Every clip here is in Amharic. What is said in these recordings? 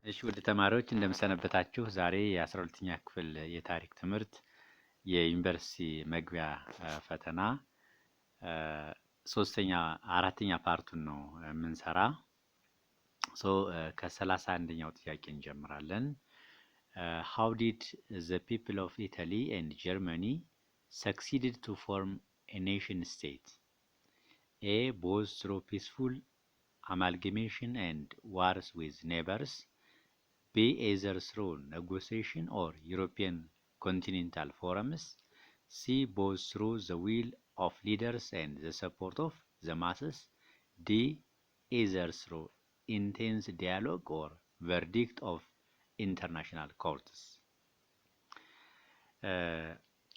እሺ ውድ ተማሪዎች እንደምሰነበታችሁ። ዛሬ የ12ኛ ክፍል የታሪክ ትምህርት የዩኒቨርሲቲ መግቢያ ፈተና አራተኛ ፓርቱን ነው የምንሰራ። ከ31ኛው ጥያቄ እንጀምራለን። How did the people of Italy and Germany succeeded to form a nation state? A. Both through peaceful amalgamation and wars with neighbors. B. Either through negotiation or European continental forums. C. Both through the will of leaders and the support of the masses. D. Either through intense dialogue or verdict of international courts.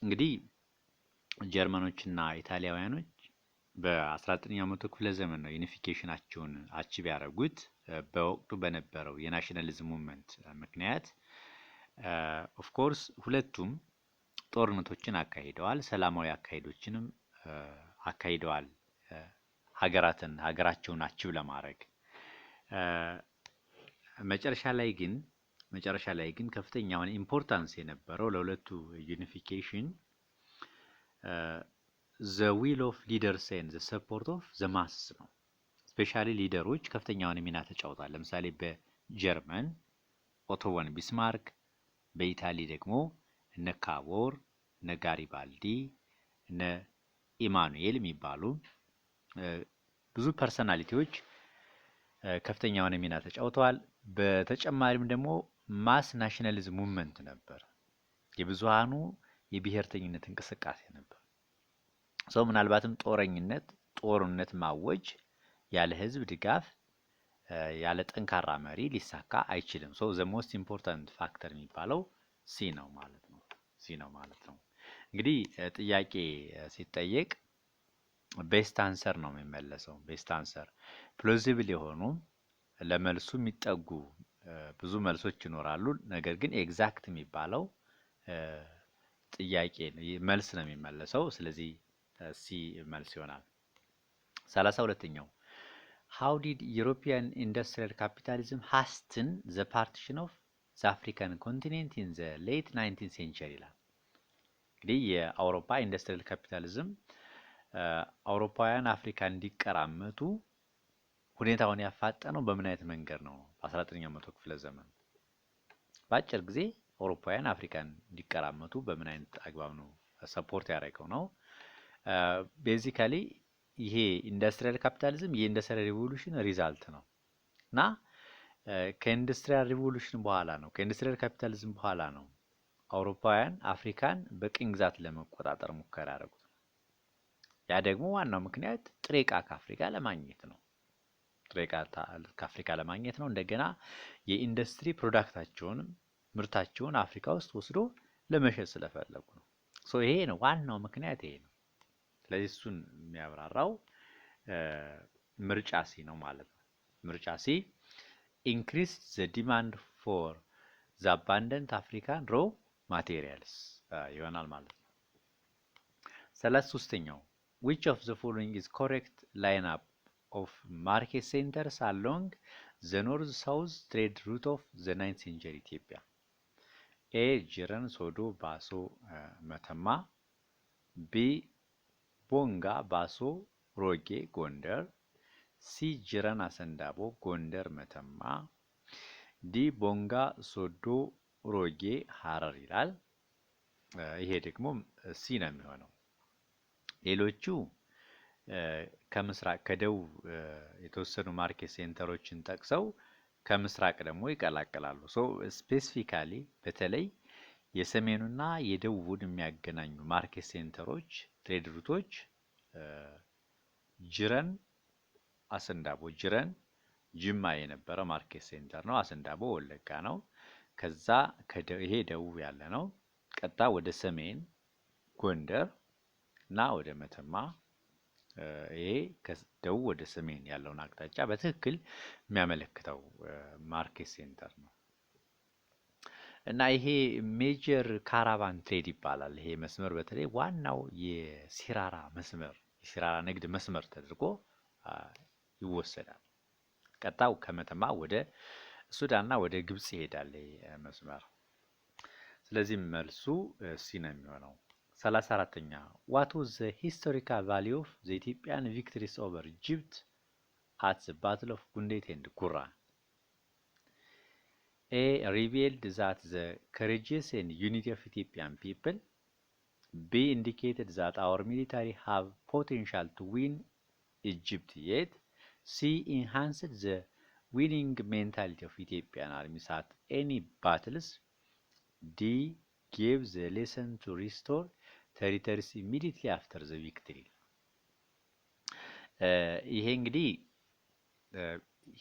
እንግዲህ ጀርመኖችና ኢጣሊያውያኖች በ19ኛው መቶ ክፍለ ዘመን ነው ዩኒፊኬሽናቸውን አቺቭ ያደረጉት። በወቅቱ በነበረው የናሽናሊዝም ሙቭመንት ምክንያት ኦፍ ኮርስ ሁለቱም ጦርነቶችን አካሂደዋል፣ ሰላማዊ አካሄዶችንም አካሂደዋል ሀገራቸውን አቺቭ ለማድረግ። መጨረሻ ላይ ግን ከፍተኛውን ኢምፖርታንስ የነበረው ለሁለቱ ዩኒፊኬሽን the will of leaders and the support of the masses ነው። ስፔሻሊ ሊደሮች ከፍተኛውን ሚና ተጫውተዋል። ለምሳሌ በጀርመን ኦቶ ቮን ቢስማርክ፣ በኢታሊ ደግሞ እነ ካቮር፣ እነ ጋሪባልዲ፣ እነ ኢማኑኤል የሚባሉ ብዙ ፐርሰናሊቲዎች ከፍተኛውን ሚና ተጫውተዋል። በተጨማሪም ደግሞ ማስ ናሽናሊዝም ሙቭመንት ነበር፣ የብዙሃኑ የብሔርተኝነት እንቅስቃሴ ነበር። ሰው ምናልባትም ጦርነት ማወጅ ያለ ህዝብ ድጋፍ ያለ ጠንካራ መሪ ሊሳካ አይችልም። ሶ ዘ ሞስት ኢምፖርታንት ፋክተር የሚባለው ሲ ነው ማለት ነው። እንግዲህ ጥያቄ ሲጠየቅ ቤስት አንሰር ነው የሚመለሰው። ቤስት አንሰር ፕሎዚብል የሆኑ ለመልሱ የሚጠጉ ብዙ መልሶች ይኖራሉ። ነገር ግን ኤግዛክት የሚባለው ጥያቄ መልስ ነው የሚመለሰው። ስለዚህ ሲ መልስ ይሆናል። 32ኛው How did European industrial capitalism hasten the partition of the African continent in the late 19th century ይላል። እንግዲህ የአውሮፓ ኢንዱስትሪያል ካፒታሊዝም አውሮፓውያን አፍሪካን እንዲቀራመቱ ሁኔታውን ያፋጠነው በምን አይነት መንገድ ነው? በ19ኛው መቶ ክፍለ ዘመን በአጭር ጊዜ አውሮፓውያን አፍሪካን እንዲቀራመቱ በምን አይነት አግባብ ነው ሰፖርት ያደረገው ነው? ቤዚካሊ ይሄ ኢንዱስትሪያል ካፒታሊዝም የኢንዱስትሪያል ሪቮሉሽን ሪዛልት ነው እና ከኢንዱስትሪያል ሪቮሉሽን በኋላ ነው ከኢንዱስትሪያል ካፒታሊዝም በኋላ ነው አውሮፓውያን አፍሪካን በቅኝ ግዛት ለመቆጣጠር ሙከራ ያደረጉት። ያ ደግሞ ዋናው ምክንያት ጥሬ ዕቃ ከአፍሪካ ለማግኘት ነው። እንደገና የኢንዱስትሪ ምርታቸውን አፍሪካ ውስጥ ወስዶ ለመሸጥ ስለፈለጉ ነው። ይሄ ነው ዋናው ምክንያት ይሄ ነው። ስለዚህ እሱን የሚያብራራው ምርጫ ሲ ነው ማለት ነው። ምርጫ ሲ increase the demand for the abundant African raw materials ይሆናል ማለት ነው። 33ኛው which of the following is correct lineup of market centers along the north-south trade route of the 9th century ኢትዮጵያ? A. ጅረን፣ ሶዶ፣ ባሶ፣ መተማ። B. ቦንጋ፣ ባሶ፣ ሮጌ፣ ጎንደር። ሲ. ጅረን፣ አሰንዳቦ፣ ጎንደር፣ መተማ። ዲ. ቦንጋ፣ ሶዶ፣ ሮጌ፣ ሐረር ይላል። ይሄ ደግሞ ሲ ነው የሚሆነው። ሌሎቹ ከምስራቅ ከደቡብ የተወሰኑ ማርኬት ሴንተሮችን ጠቅሰው ከምስራቅ ደግሞ ይቀላቀላሉ። ስፔሲፊካሊ በተለይ የሰሜኑና የደቡቡን የሚያገናኙ ማርኬት ሴንተሮች ትሬድ ሩቶች ጅረን፣ አሰንዳቦ። ጅረን ጅማ የነበረ ማርኬት ሴንተር ነው። አሰንዳቦ ወለጋ ነው። ከዛ ይሄ ደቡብ ያለ ነው። ቀጣ ወደ ሰሜን ጎንደር እና ወደ መተማ። ይሄ ከደቡብ ወደ ሰሜን ያለውን አቅጣጫ በትክክል የሚያመለክተው ማርኬት ሴንተር ነው እና ይሄ ሜጀር ካራቫን ትሬድ ይባላል። ይሄ መስመር በተለይ ዋናው የሲራራ ንግድ መስመር ተደርጎ ይወሰዳል። ቀጣው ከመተማ ወደ ሱዳንና ወደ ግብጽ ይሄዳል መስመር። ስለዚህ መልሱ ሲ ነው የሚሆነው። 34ኛ what was the historical value of the Ethiopian victories over Egypt at the Battle of Gundet and Gurra? A. Revealed that the courageous and unity of Ethiopian people. B. Indicated that our military have potential to win Egypt yet. C. Enhanced the winning mentality of Ethiopian armies at any battles. D. Gave the lesson to restore territories immediately after the victory. ይሄ እንግዲህ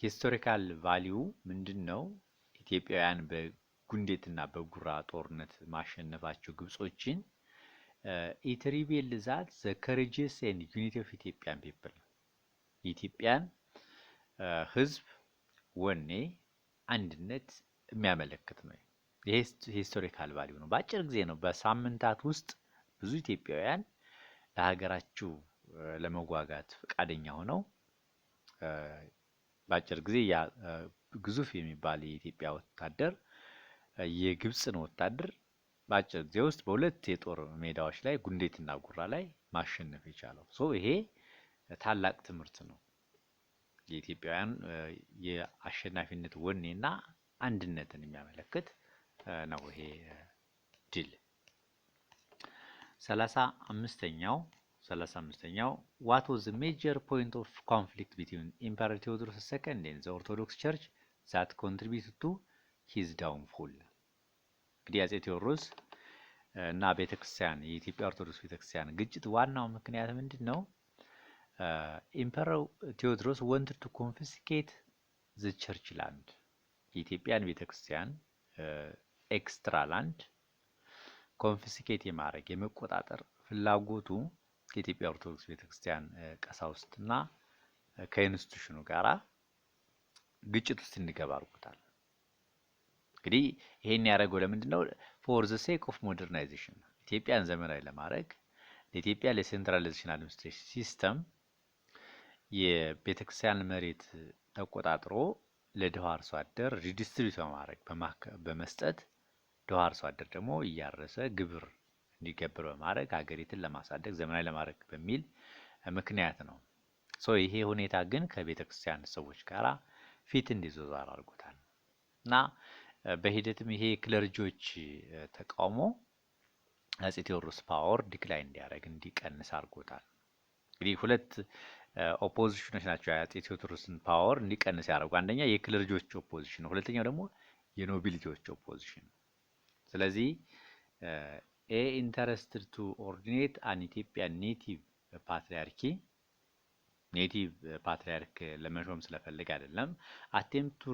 ሂስቶሪካል ቫሊዩ ምንድን ነው? ኢትዮጵያውያን በጉንዴትና በጉራ ጦርነት ማሸነፋቸው ግብጾችን it revealed that the courageous and unity of Ethiopian people የኢትዮጵያን ህዝብ ወኔ አንድነት የሚያመለክት ነው። ይሄ ሂስቶሪካል ቫልዩ ነው። በአጭር ጊዜ ነው፣ በሳምንታት ውስጥ ብዙ ኢትዮጵያውያን ለሀገራቸው ለመዋጋት ፈቃደኛ ሆነው በአጭር ጊዜ ያ ግዙፍ የሚባል የኢትዮጵያ ወታደር የግብጽን ወታደር በአጭር ጊዜ ውስጥ በሁለት የጦር ሜዳዎች ላይ ጉንዴትና ጉራ ላይ ማሸነፍ የቻለው ይሄ ታላቅ ትምህርት ነው። የኢትዮጵያውያን የአሸናፊነት ወኔና አንድነትን የሚያመለክት ነው ይሄ ድል። 35ኛው what was the major point of conflict between Emperor Theodorus II and the Orthodox Church that contributed to his downfall? እንግዲህ አፄ ቴዎድሮስ እና ቤተክርስቲያን የኢትዮጵያ ኦርቶዶክስ ቤተክርስቲያን ግጭት ዋናው ምክንያት ምንድነው? Emperor Theodorus wanted to confiscate the church land. የኢትዮጵያን ቤተክርስቲያን ኤክስትራ ላንድ ኮንፊስኬት የማድረግ የመቆጣጠር ፍላጎቱ ከኢትዮጵያ ኦርቶዶክስ ቤተክርስቲያን ቀሳውስትና ከኢንስቲትዩሽኑ ጋራ ግጭት ውስጥ እንዲገባ አድርጎታል። እንግዲህ ይሄን ያደረገው ለምንድነው? for the sake of modernization ኢትዮጵያን ዘመናዊ ለማድረግ ለኢትዮጵያ ለሴንትራላይዜሽን አድሚኒስትሬሽን ሲስተም የቤተክርስቲያን መሬት ተቆጣጥሮ ለድሃ አርሶ አደር ሪዲስትሪቢዩት በማድረግ በመስጠት ድሃ አርሶ አደር ደግሞ እያረሰ ግብር እንዲገብር በማድረግ ሀገሪቱን ለማሳደግ ዘመናዊ ለማድረግ በሚል ምክንያት ነው። ይሄ ሁኔታ ግን ከቤተክርስቲያን ሰዎች ጋራ ፊት እንዲዞዛር አድርጎታል እና በሂደትም ይሄ ክለርጆች ተቃውሞ አፄ ቴዎድሮስ ፓወር ዲክላይን እንዲያደርግ እንዲቀንስ አድርጎታል። እንግዲህ ሁለት ኦፖዚሽኖች ናቸው አፄ ቴዎድሮስን ፓወር እንዲቀንስ ያደርጉ። አንደኛ የክለርጆች ኦፖዚሽን ነው፣ ሁለተኛው ደግሞ የኖቢሊቲዎች ኦፖዚሽን። ስለዚህ ኤ ኢንተረስትድ ቱ ኦርዲኔት አን ኢትዮጵያን ኔቲቭ ፓትሪያርኪ ኔቲቭ ፓትሪያርክ ለመሾም ስለፈልግ አይደለም። አቴምፕት ቱ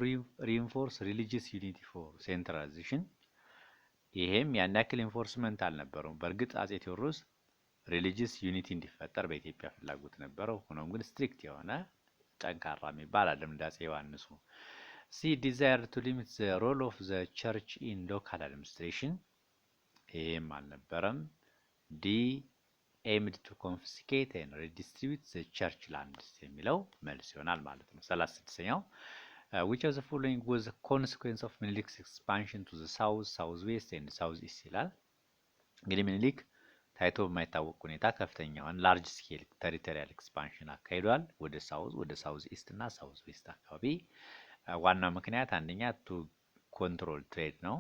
ሪኢንፎርስ ሪሊጂየስ ዩኒቲ ፎር ሴንትራላይዜሽን ይሄም ያን ያክል ኢንፎርስመንት አልነበረውም። በእርግጥ አፄ ቴዎድሮስ ሪሊጂየስ ዩኒቲ እንዲፈጠር በኢትዮጵያ ፍላጎት ነበረው። ሆኖም ግን ስትሪክት የሆነ ጠንካራ የሚባል አይደለም እንደ አፄ ዮሐንሱ። ሲ ዲዛይር ቱ ሊሚት ዘ ሮል ኦፍ ዘ ቸርች ኢን ሎካል አድሚኒስትሬሽን ይሄም አልነበረም። ዲ ኤምድ ቱ ኮንፊስኬት ኤንድ ሪዲስትሪቢዩት ዘ ቸርች ላንድስ የሚለው መልስ ይሆናል ማለት ነው። 36ኛው which of the following was a consequence of Menelik's expansion to the south, southwest and southeast ይላል። እንግዲህ ምኒልክ ታይቶ በማይታወቅ ሁኔታ ከፍተኛውን ላርጅ ስኬል ቴሪቶሪያል ኤክስፓንሽን አካሂዷል ወደ ሳውዝ፣ ወደ ሳውዝ ኢስት እና ሳውዝ ዌስት አካባቢ። ዋና ምክንያት አንደኛ ቱ ኮንትሮል ትሬድ ነው፣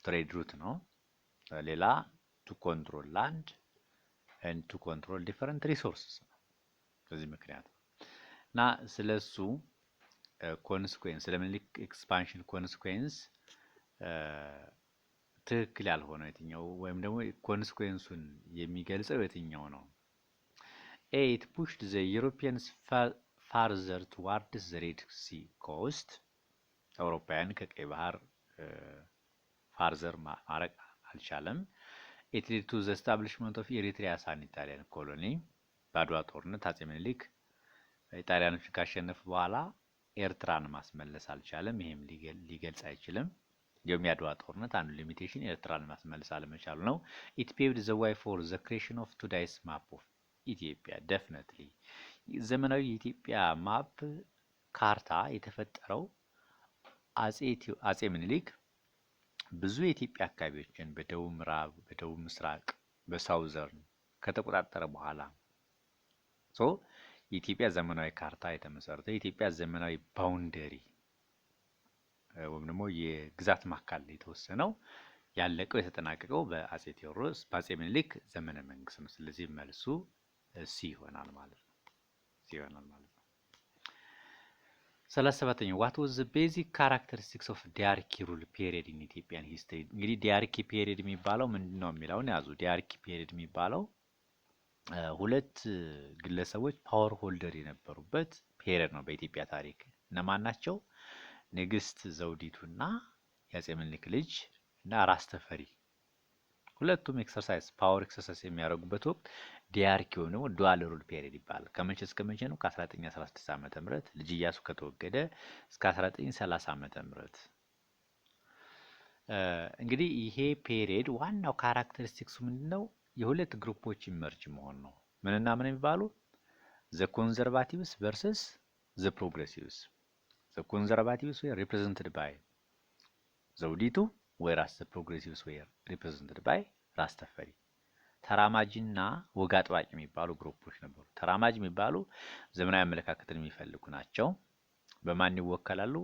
ትሬድ ሩት ነው። ሌላ ቱ ኮንትሮል ላንድ and to control different resources ነው። በዚህ ምክንያት እና ስለሱ ኮንሲኩዌንስ ለምኒልክ ኤክስፓንሽን ኮንሲኩዌንስ ትክክል ያልሆነው የትኛው ወይም ደግሞ ኮንሲኩዌንሱን የሚገልጸው የትኛው ነው? ኤ it pushed the Europeans farther towards the Red Sea coast አውሮፓውያን ከቀይ ባህር ፋርዘር ማረቅ አልቻለም። it led to the establishment of Eritrea as an Italian colony በአድዋ ጦርነት አፄ ምኒልክ ኢጣሊያኖችን ካሸነፉ በኋላ ኤርትራን ማስመለስ አልቻለም። ይሄም ሊገልጽ አይችልም። የአድዋ ጦርነት አንዱ ሊሚቴሽን ኤርትራን ማስመለስ አለመቻሉ ነው። it paved the way for the creation of today's map of Ethiopia definitely ዘመናዊ የኢትዮጵያ ማፕ ካርታ የተፈጠረው አጼ ምኒልክ ብዙ የኢትዮጵያ አካባቢዎችን በደቡብ ምዕራብ፣ በደቡብ ምስራቅ፣ በሳውዘርን ከተቆጣጠረ በኋላ የኢትዮጵያ ዘመናዊ ካርታ የተመሰረተ የኢትዮጵያ ዘመናዊ ባውንደሪ ወይም ደግሞ የግዛት ማካል የተወሰነው ያለቀው የተጠናቀቀው በአጼ ቴዎድሮስ በአጼ ምኒልክ ዘመነ መንግስት ነው። ስለዚህ መልሱ ሲ ይሆናል ማለት ነው። ሲ ይሆናል ማለት ነው። 37ኛው what was the basic characteristics of ዲያርኪ ሩል ፔሪየድ in Ethiopian history? እንግዲህ ዲያርኪ ፔሪየድ የሚባለው ምንድነው የሚለውን ያዙ። ዲያርኪ ፔሪየድ የሚባለው ሁለት ግለሰቦች ፓወር ሆልደር የነበሩበት ፔሪየድ ነው በኢትዮጵያ ታሪክ። እነማን ናቸው? ንግስት ዘውዲቱና የአጼ ምኒልክ ልጅ እና ራስ ተፈሪ ሁለቱም ፓወር ኤክሰርሳይዝ የሚያደርጉበት ወቅት ዲያርኪ ወይም ደግሞ ዱዋል ሩል ፔሪየድ ይባላል። ከመቼ እስከ መቼ ነው? ከ1916 ዓመተ ምህረት ልጅ ኢያሱ ከተወገደ እስከ 1930 ዓመተ ምህረት። እንግዲህ ይሄ ፔሪየድ ዋናው ካራክተሪስቲክሱ ምንድነው? የሁለት ግሩፖች ኢመርጅ መሆን ነው። ምንና ምን የሚባሉ? ዘ ኮንዘርቫቲቭስ ቨርሰስ ዘ ፕሮግሬሲቭስ። ዘ ኮንዘርቫቲቭስ were represented by ዘውዲቱ whereas the progressives were represented by ራስ ተፈሪ። ተራማጅና ወግ አጥባቂ የሚባሉ ግሩፖች ነበሩ። ተራማጅ የሚባሉ ዘመናዊ አመለካከትን የሚፈልጉ ናቸው። በማን ይወከላሉ?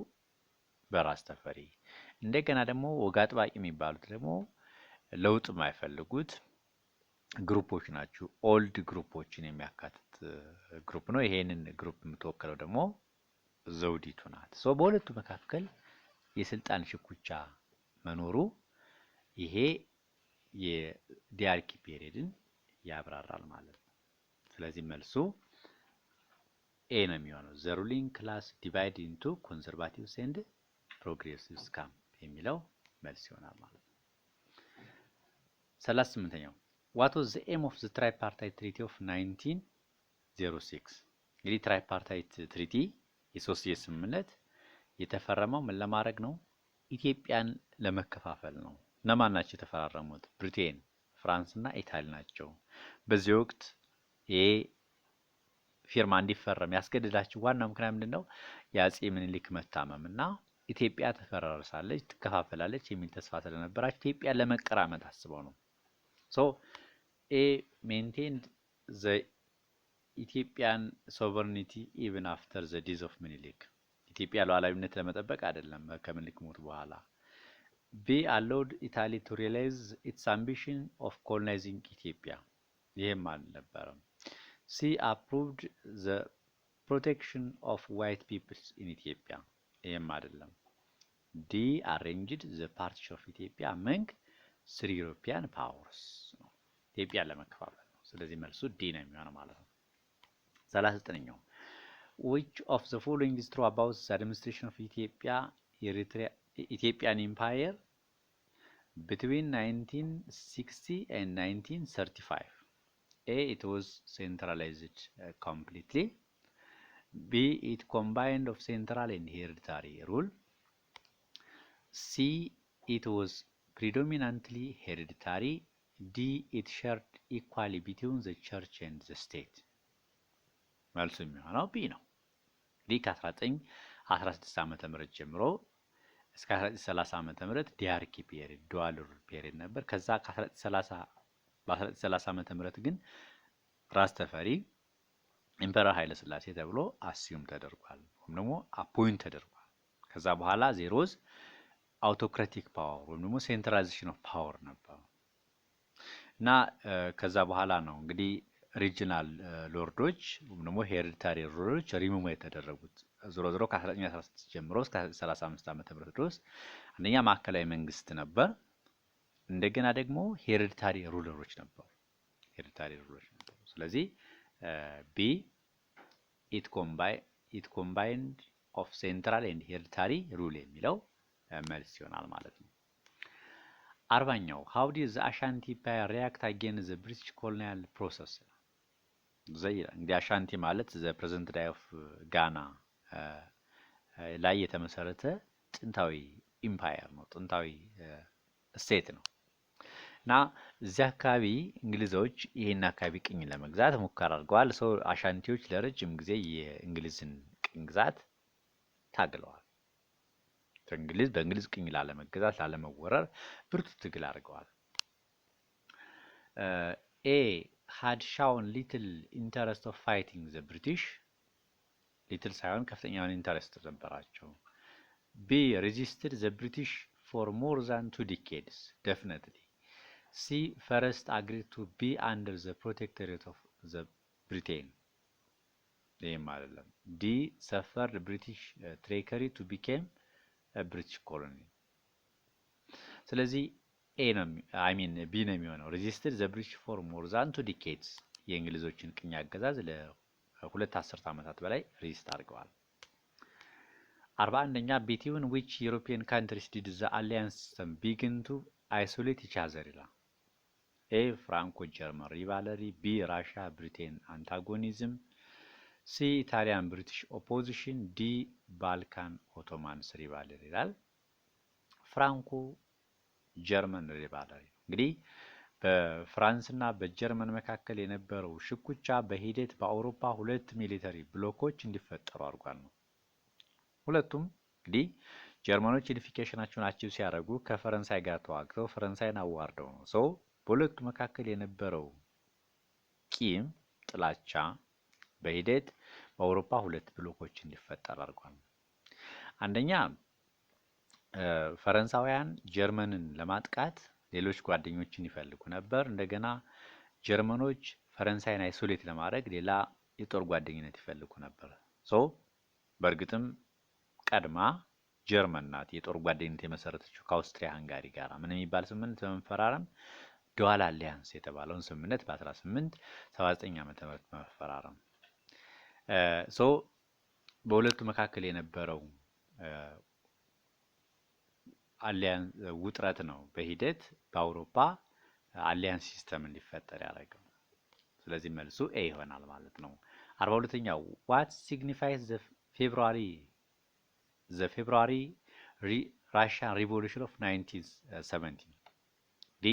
በራስ ተፈሪ። እንደገና ደግሞ ወግ አጥባቂ የሚባሉት ደግሞ ለውጥ የማይፈልጉት ግሩፖች ናቸው። ኦልድ ግሩፖችን የሚያካትት ግሩፕ ነው። ይሄንን ግሩፕ የምትወክለው ደግሞ ዘውዲቱ ናት። በሁለቱ መካከል የስልጣን ሽኩቻ መኖሩ ይሄ የዲያርኪ ፔሪየድን ያብራራል ማለት ነው። ስለዚህ መልሱ ኤ ነው የሚሆነው። ዘ ሩሊንግ ክላስ ዲቫይድ ኢንቱ ኮንዘርቫቲቭስ ኤንድ ፕሮግሬሲቭስ ካምፕ የሚለው መልስ ይሆናል ማለት ነው። 38ኛው what was the aim of the tripartite treaty of 1906? እንግዲህ ትራይፓርታይት ትሪቲ የሶስትዮሽ ስምምነት የተፈረመው ምን ለማድረግ ነው? ኢትዮጵያን ለመከፋፈል ነው። እነማን ናቸው የተፈራረሙት? ብሪቴን፣ ፍራንስ እና ኢታሊ ናቸው። በዚህ ወቅት ይሄ ፊርማ እንዲፈረም ያስገድዳቸው ዋናው ምክንያት ምንድነው? የአጼ ምኒልክ መታመም እና ኢትዮጵያ ተፈራርሳለች፣ ትከፋፈላለች የሚል ተስፋ ስለነበራቸው ኢትዮጵያን ለመቀራመት አስበው ነው። A maintained the Ethiopian sovereignty even after the death of ምኒልክ። ኢትዮጵያ ሉዓላዊነት ለመጠበቅ አይደለም ከምኒልክ ሞት በኋላ። B allowed Italy to realize its ambition of colonizing Ethiopia። ይሄም አልነበረም። C approved the protection of white peoples in Ethiopia። ይሄም አይደለም። D arranged the partition of Ethiopia among three European powers። ኢትዮጵያ ለመከፋፈል ነው። ስለዚህ መልሱ ዲ ነው የሚሆነው ማለት ነው። 39ኛው which of the following is true about the administration of Ethiopian Empire between 1960 and 1935? A. It was centralized completely. B. It combined of central and hereditary rule. C. It was predominantly hereditary. D. It shared equally between the church and the state. መልሱ የሚሆነው ቢ ነው። እንግዲህ ከ1916 ዓመተ ምህረት ጀምሮ እስከ 1930 ዓመተ ምህረት ዲያርኪ ፔሪየድ ዱዋል ሩል ፔሪየድ ነበር። ከዛ በ1930 ዓመተ ምህረት ግን ራስ ተፈሪ ኢምፐረር ኃይለ ሥላሴ ተብሎ አሲዩም ተደርጓል ወይም ደግሞ አፖይንት ተደርጓል። ከዛ በኋላ ዜሮዝ አውቶክራቲክ ፓወር ወይም ደግሞ ሴንትራላይዜሽን ኦፍ ፓወር ነበር እና ከዛ በኋላ ነው እንግዲህ ሪጂናል ሎርዶች ወይም ደግሞ ሄሪዲታሪ ሩለሮች ሪሙቭ የተደረጉት። ዞሮ ዞሮ ከ1916 ጀምሮ እስከ 35 ዓመተ ምህረት ድረስ አንደኛ ማዕከላዊ መንግስት ነበር፣ እንደገና ደግሞ ሄሪዲታሪ ሩለሮች ነበሩ። ስለዚህ ቢ ኢት ኮምባይንድ ኦፍ ሴንትራል ኤንድ ሄሪዲታሪ ሩል የሚለው መልስ ይሆናል ማለት ነው። 40ኛው how did the Ashanti Empire react against the British colonial process? እንግዲህ አሻንቲ ማለት ዘ ፕሬዘንት ዳይ ኦፍ ጋና ላይ የተመሰረተ ጥንታዊ ኢምፓየር ነው፣ ጥንታዊ ስቴት ነው እና እዚያ አካባቢ እንግሊዞች ይሄን አካባቢ ቅኝ ለመግዛት ሙከራ አድርገዋል። አሻንቲዎች ለረጅም ጊዜ የእንግሊዝን ቅኝ ግዛት ታግለዋል። በእንግሊዝ ቅኝ ላለመገዛት ላለመወረር ብርቱ ትግል አድርገዋል። ኤ had shown little interest of fighting the British ሊትል ሳይሆን ከፍተኛ የሆነ ኢንተረስት ነበራቸው። ቢ resisted the British for more than 2 decades definitely. C first agreed to be under the protectorate of the Britain ይህም አይደለም። ዲ suffered British trickery to become a British colony። ስለዚህ ኤ ነው ቢ ነው የሚሆነው። resisted the British for more than 2 decades የእንግሊዞችን ቅኝ አገዛዝ ለሁለት አስርት ዓመታት በላይ ሬዚስት አድርገዋል። 41ኛ between which European countries did the alliance system begin to isolate each other ይላል። ኤ ፍራንኮ ጀርመን rivalry፣ ቢ ራሻ ብሪቴን አንታጎኒዝም፣ ሲ ኢታሊያን ብሪቲሽ ኦፖዚሽን፣ ዲ ባልካን ኦቶማንስ rivalry ይላል። ፍራንኮ ጀርመን rivalry እንግዲህ በፍራንስ እና በጀርመን መካከል የነበረው ሽኩቻ በሂደት በአውሮፓ ሁለት ሚሊተሪ ብሎኮች እንዲፈጠሩ አድርጓል ነው። ሁለቱም እንግዲህ ጀርመኖች ዩኒፊኬሽናቸውን አቺቭ ሲያደርጉ ከፈረንሳይ ጋር ተዋግተው ፈረንሳይን አዋርደው ነው። ሶ በሁለቱ መካከል የነበረው ቂም ጥላቻ በሂደት በአውሮፓ ሁለት ብሎኮች እንዲፈጠር አድርጓል። አንደኛ ፈረንሳውያን ጀርመንን ለማጥቃት ሌሎች ጓደኞችን ይፈልጉ ነበር። እንደገና ጀርመኖች ፈረንሳይን አይሶሌት ለማድረግ ሌላ የጦር ጓደኝነት ይፈልጉ ነበር። ሶ በእርግጥም ቀድማ ጀርመን ናት የጦር ጓደኝነት የመሰረተችው ከአውስትሪያ ሃንጋሪ ጋር ምን የሚባል ስምምነት በመፈራረም ዱዋል አሊያንስ የተባለውን ስምምነት በ1879 ዓመተ ምህረት በመፈራረም ሶ በሁለቱ መካከል የነበረው አሊያንስ ውጥረት ነው በሂደት በአውሮፓ አሊያንስ ሲስተም እንዲፈጠር ያደረገው። ስለዚህ መልሱ ኤ ይሆናል ማለት ነው። 42ኛው what signifies the February Russian Revolution of 1917 ዲ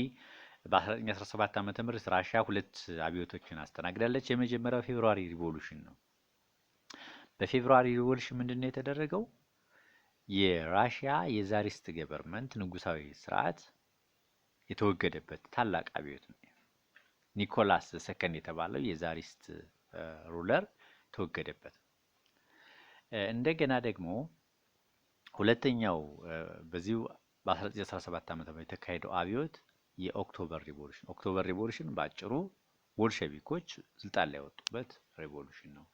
በ1917 ዓመተ ምህረት ራሽያ ሁለት አብዮቶችን አስተናግዳለች። የመጀመሪያው ፌብሩዋሪ ሪቮሉሽን ነው። በፌብሩዋሪ ሪቮሉሽን ምንድነው የተደረገው? የራሽያ የዛሪስት ገቨርንመንት ንጉሳዊ ስርዓት የተወገደበት ታላቅ አብዮት ነው። ኒኮላስ ሰከንድ የተባለው የዛሪስት ሩለር ተወገደበት። እንደገና ደግሞ ሁለተኛው በዚሁ በ1917 ዓመተ ምህረት የተካሄደው አብዮት የኦክቶበር ሪቮሉሽን ባጭሩ ቦልሸቪኮች ስልጣን ላይ ወጡበት ሪቮሉሽን ነው።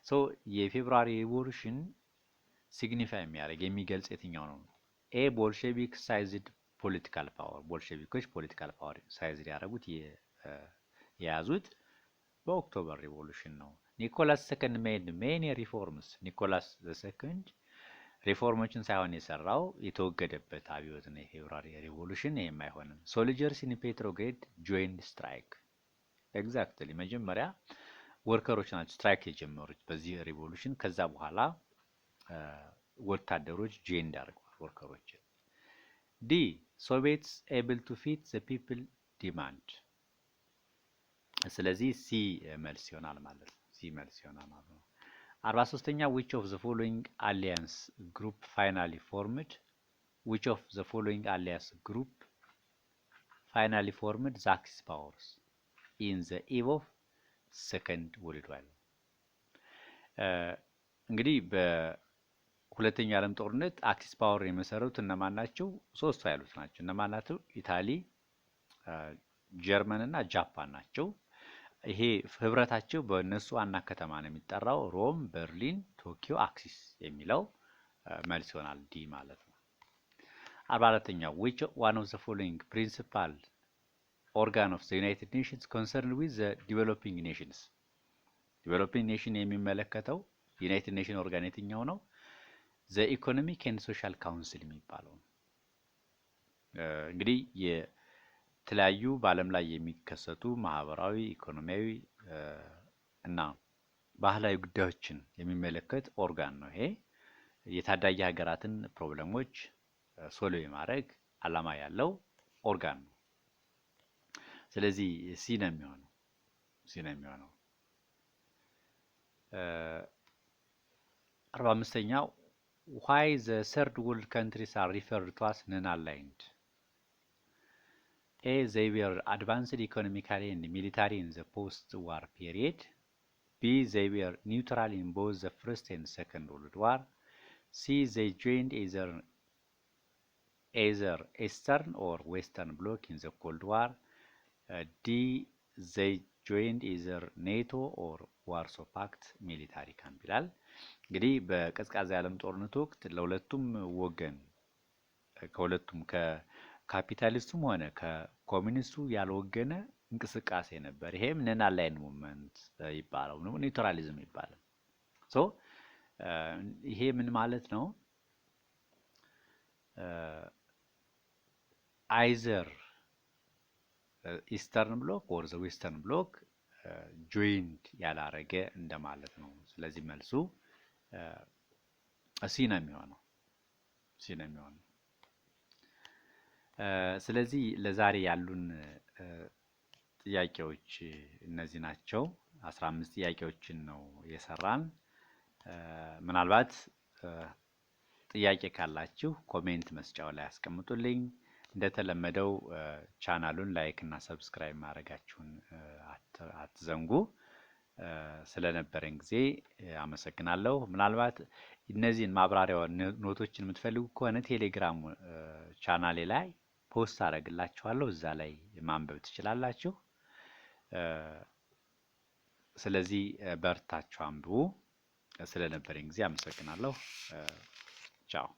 ሶ የፌብሩዋሪ ሪቮሉሽን ሲግኒፋይ የሚገልጽ የትኛው ነው? ኤ ቦልሸቪክ ሳይዝድ ፖለቲካል ፓወር ቦልሸቪኮች ፖለቲካል ፓወር ሳይዝድ ያደረጉት የያዙት በኦክቶበር ሪቮሉሽን ነው። ኒኮላስ ሰከንድ ሜድ ሜኒ ሪፎርምስ ኒኮላስ ሰከንድ ሪፎርሞችን ሳይሆን የሰራው የተወገደበት አብዮት ነው የፌብሩዋሪ ሪቮሉሽን። ይሄም አይሆንም። ሶልጀርስ ኢን ፔትሮግሬድ ጆይንድ ስትራይክ ኤግዛክትሊ መጀመሪያ ወርከሮች ናቸው ስትራይክ የጀመሩት በዚህ ሪቮሉሽን። ከዛ በኋላ ወታደሮች ጆይንድ አድርገዋል ወርከሮች። ዲ ሶቪየትስ ኤብል ቱ ፊት ዘ ፒፕል ዲማንድ ስለዚህ ሲ መልስ ይሆናል ማለት ነው። ሲ መልስ ይሆናል ማለት ነው። 43ኛ which of the following alliance group finally formed which of the following alliance group finally formed the Axis powers in the eve of second world war እንግዲህ በሁለተኛው ዓለም ጦርነት አክሲስ ፓወር የመሰረቱት እነማን ናቸው? ሶስት ኃይሎች ናቸው። እነማን ናቸው? ኢታሊ፣ ጀርመን እና ጃፓን ናቸው። ይሄ ህብረታቸው በእነሱ ዋና ከተማ ነው የሚጠራው ሮም፣ በርሊን፣ ቶኪዮ አክሲስ የሚለው መልስ ይሆናል ዲ ማለት ነው። 44ኛው which one of the following principal organ of the United Nations concerned with the developing nations developing nation የሚመለከተው ዩናይትድ ኔሽን ኦርጋን የትኛው ነው? the economic and social council የሚባለው እንግዲህ የተለያዩ በዓለም ላይ የሚከሰቱ ማህበራዊ፣ ኢኮኖሚያዊ እና ባህላዊ ጉዳዮችን የሚመለከት ኦርጋን ነው። ይሄ የታዳጊ ሀገራትን ፕሮብሌሞች ሶልቭ የማድረግ ዓላማ ያለው ኦርጋን ነው። ስለዚህ ሲ ነው የሚሆነው። 45ኛው Why the third world countries are referred to as non-aligned? A. They were advanced economically and military in the post-war period. B. They were neutral in both the First and Second World War. C. They joined either Eastern or Western Bloc in the Cold War. D. They joined either NATO or Warsaw Pact military camp ይላል። እንግዲህ በቀዝቃዛ የዓለም ጦርነት ወቅት ለሁለቱም ወገን ከሁለቱም ከካፒታሊስቱም ሆነ ከኮሚኒስቱ ያልወገነ እንቅስቃሴ ነበር። ይሄም ነን አላይን ሙቭመንት ይባላል ነው ኒውትራሊዝም ይባላል። ሶ ይሄ ምን ማለት ነው? አይዘር ኢስተርን ብሎክ ኦር ዘ ዌስተርን ብሎክ ጆይንድ ያላረገ እንደማለት ነው። ስለዚህ መልሱ ሲ ነው የሚሆነው። ስለዚህ ለዛሬ ያሉን ጥያቄዎች እነዚህ ናቸው። 15 ጥያቄዎችን ነው የሰራን። ምናልባት ጥያቄ ካላችሁ ኮሜንት መስጫው ላይ አስቀምጡልኝ። እንደተለመደው ቻናሉን ላይክ እና ሰብስክራይብ ማድረጋችሁን አትዘንጉ። ስለነበረን ጊዜ አመሰግናለሁ። ምናልባት እነዚህን ማብራሪያ ኖቶችን የምትፈልጉ ከሆነ ቴሌግራም ቻናሌ ላይ ፖስት አደርግላችኋለሁ። እዛ ላይ ማንበብ ትችላላችሁ። ስለዚህ በርታችሁ አንብቡ። ስለነበረን ጊዜ አመሰግናለሁ። ቻው